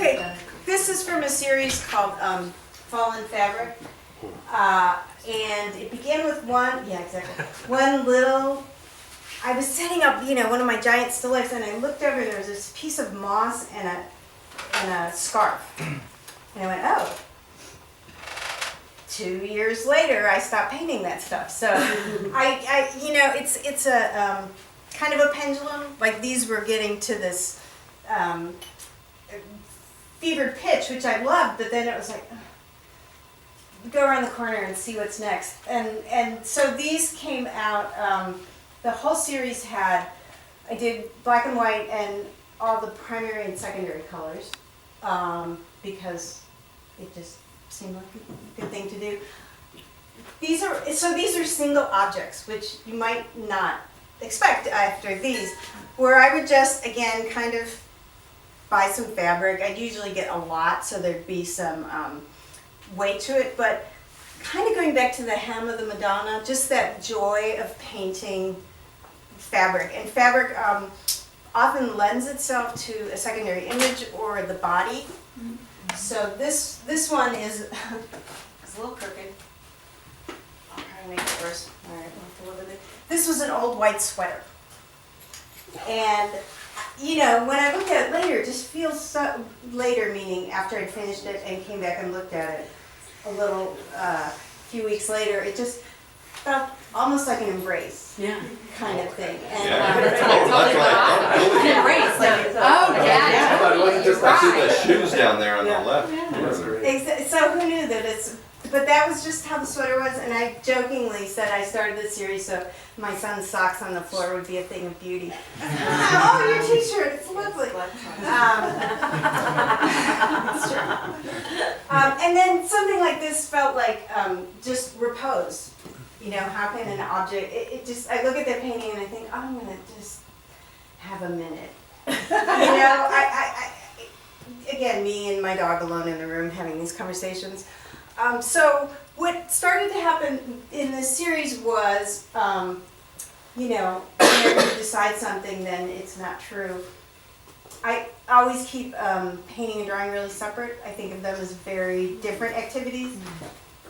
Okay, this is from a series called Fallen Fabric. And it began with one little, I was setting up, one of my giant still lifes, and I looked over and there was this piece of moss and a scarf. And I went, oh. 2 years later, I stopped painting that stuff. So it's a kind of a pendulum. Like these were getting to this fevered pitch, which I loved, but then it was like, go around the corner and see what's next. And so these came out, the whole series had, I did black and white and all the primary and secondary colors, because it just seemed like a good thing to do. These are single objects, which you might not expect after these, where I would just, again, kind of buy some fabric. I'd usually get a lot, so there'd be some weight to it, but kind of going back to the hem of the Madonna, just that joy of painting fabric. And fabric often lends itself to a secondary image or the body. So this one is it's a little crooked. I'll try to make it worse. All right, we'll have to live with it. This was an old white sweater. And when I looked at it later, it just feels so, later meaning after I'd finished it and came back and looked at it a little, few weeks later, it just felt almost like an embrace. Yeah. Kind of thing. And An embrace, yeah. How about just I see the shoes down there on the left. So who knew that but that was just how the sweater was, and I jokingly said I started this series so my son's socks on the floor would be a thing of beauty. Oh, your t-shirt, it's lovely. It's true. And then something like this felt like just repose. How can an object, it just, I look at that painting and I think, oh, I'm gonna just have a minute. Again, me and my dog alone in the room having these conversations. So what started to happen in this series was, whenever you decide something, then it's not true. I always keep painting and drawing really separate. I think of them as very different activities.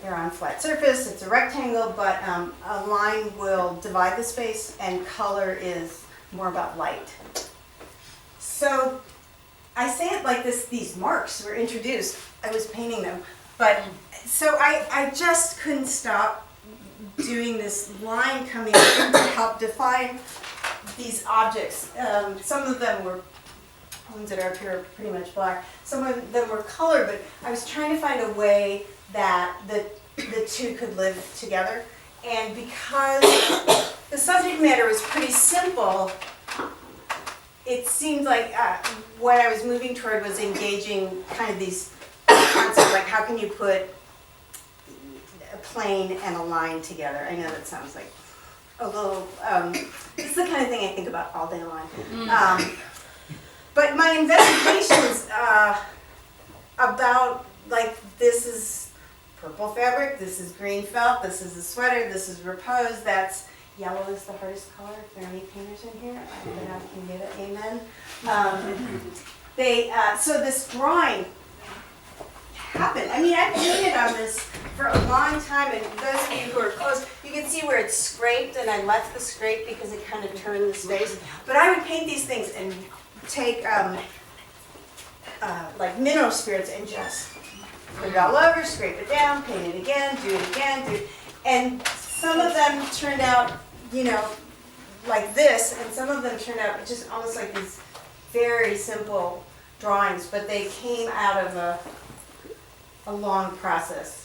They're on flat surface, it's a rectangle, but a line will divide the space and color is more about light. So I say it like this, these marks were introduced, I was painting them, but so I just couldn't stop doing this line coming in to help define these objects. Some of them were, ones that are up here are pretty much black, some of them were colored, but I was trying to find a way that the two could live together. And because the subject matter was pretty simple, it seemed like what I was moving toward was engaging kind of these concepts, like how can you put a plane and a line together? I know that sounds like a little, this is the kind of thing I think about all day long. But my investigations about, like, this is purple fabric, this is green felt, this is a sweater, this is repose, that's yellow is the hardest color. If there are any painters in here, I don't know if you can get it, amen. So this drawing happened. I mean, I painted on this for a long time, and those of you who are close, you can see where it's scraped, and I left the scrape because it kind of turned the space. But I would paint these things and take like mineral spirits and just put it all over, scrape it down, paint it again, do it again, and some of them turned out, like this, and some of them turned out just almost like these very simple drawings, but they came out of a long process.